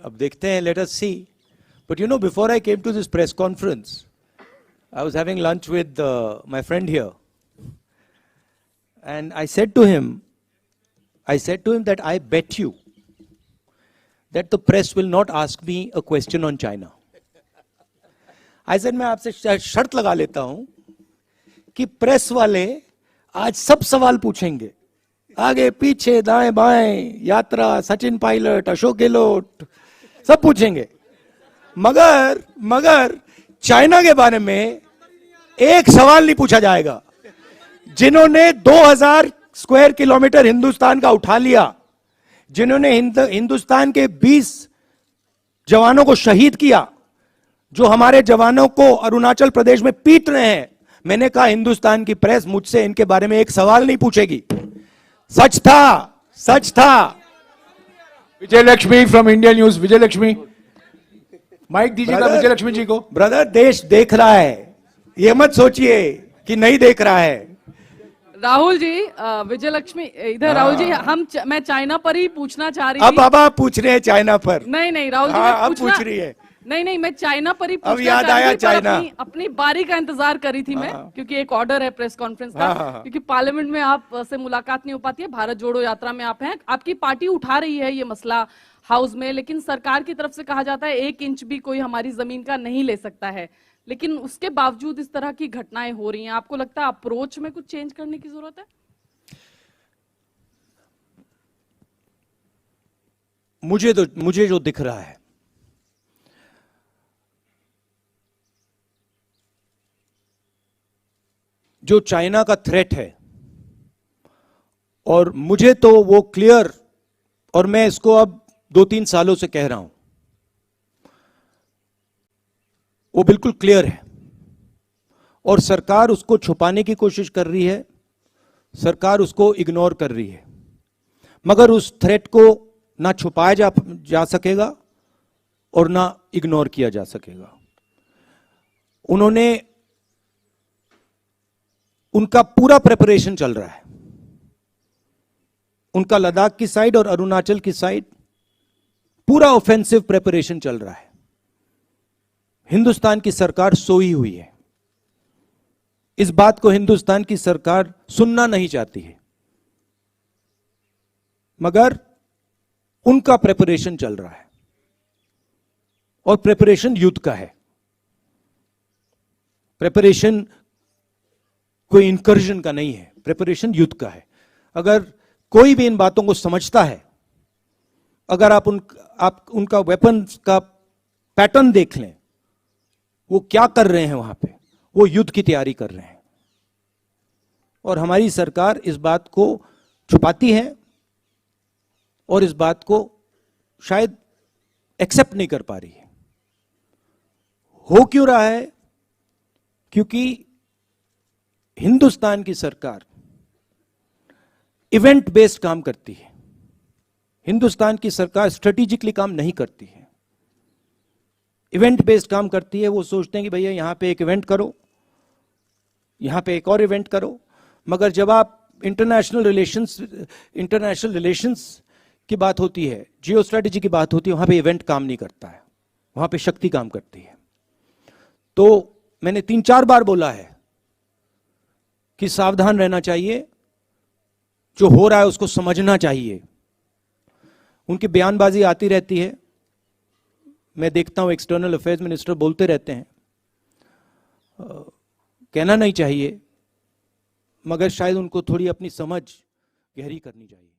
अब देखते हैं, let us see. But you know, before I came to this press conference, I was having lunch with my friend here. And I said to him that I bet you that the press will not ask me a question on China. I said, मैं आपसे शर्त लगा लेता हूं कि press वाले आज सब सवाल पूछेंगे, आगे पीछे दाएं बाएं, यात्रा, सचिन पायलट, अशोक गहलोत, सब पूछेंगे, मगर चाइना के बारे में एक सवाल नहीं पूछा जाएगा। जिन्होंने 2000 स्क्वायर किलोमीटर हिंदुस्तान का उठा लिया, जिन्होंने हिंदुस्तान के 20 जवानों को शहीद किया, जो हमारे जवानों को अरुणाचल प्रदेश में पीट रहे हैं, मैंने कहा हिंदुस्तान की प्रेस मुझसे इनके बारे में एक सवाल नहीं पूछेगी। सच था। Vijay Lakshmi from India news. Vijay Lakshmi, mike दीजिएगा विजय लक्ष्मी जी को। ब्रदर, देश देख रहा है, ये मत सोचिए कि नहीं देख रहा है। राहुल जी, विजय लक्ष्मी इधर। राहुल जी, मैं चाइना पर ही पूछना चाह रही थी। अब बाबा पूछ रहे हैं चाइना पर। नहीं राहुल जी, अब पूछ रही है। नहीं, मैं चाइना पर ही अब याद आया चाइना। अपनी बारी का इंतजार करी थी मैं, क्योंकि एक ऑर्डर है प्रेस कॉन्फ्रेंस का। क्योंकि पार्लियामेंट में आप से मुलाकात नहीं हो पाती है, भारत जोड़ो यात्रा में आप हैं, आपकी पार्टी उठा रही है ये मसला हाउस में, लेकिन सरकार की तरफ से कहा जाता है 1 इंच भी कोई हमारी जमीन का नहीं ले सकता है। लेकिन उसके बावजूद इस तरह की घटनाएं हो रही हैं। आपको लगता है अप्रोच में कुछ चेंज करने की जरूरत है? मुझे जो दिख रहा है, जो चाइना का थ्रेट है, और मुझे तो वो क्लियर, और मैं इसको अब 2-3 सालों से कह रहा हूं, वो बिल्कुल क्लियर है। और सरकार उसको छुपाने की कोशिश कर रही है, सरकार उसको इग्नोर कर रही है, मगर उस थ्रेट को ना छुपाया जा सकेगा और ना इग्नोर किया जा सकेगा। उनका पूरा प्रिपरेशन चल रहा है, उनका लद्दाख की साइड और अरुणाचल की साइड पूरा ऑफेंसिव प्रिपरेशन चल रहा है। हिंदुस्तान की सरकार सोई हुई है, इस बात को हिंदुस्तान की सरकार सुनना नहीं चाहती है, मगर उनका प्रिपरेशन चल रहा है, और प्रिपरेशन युद्ध का है। प्रिपरेशन कोई इंकर्जन का नहीं है, प्रिपरेशन युद्ध का है। अगर कोई भी इन बातों को समझता है, अगर आप उनका वेपन का पैटर्न देख लें, वो क्या कर रहे हैं वहां पे, वो युद्ध की तैयारी कर रहे हैं। और हमारी सरकार इस बात को छुपाती है और इस बात को शायद एक्सेप्ट नहीं कर पा रही है। हो क्यों रहा है? क्योंकि हिंदुस्तान की सरकार इवेंट बेस्ड काम करती है। हिंदुस्तान की सरकार स्ट्रेटेजिकली काम नहीं करती है, इवेंट बेस्ड काम करती है। वो सोचते हैं कि भैया यहां पे एक इवेंट करो, यहां पे एक और इवेंट करो, मगर जब आप इंटरनेशनल रिलेशंस की बात होती है, जियो स्ट्रेटेजी की बात होती है, वहां पे इवेंट काम नहीं करता है, वहां पे शक्ति काम करती है। तो मैंने 3-4 बार बोला है कि सावधान रहना चाहिए, जो हो रहा है उसको समझना चाहिए। उनकी बयानबाजी आती रहती है, मैं देखता हूं एक्सटर्नल अफेयर्स मिनिस्टर बोलते रहते हैं, कहना नहीं चाहिए, मगर शायद उनको थोड़ी अपनी समझ गहरी करनी चाहिए।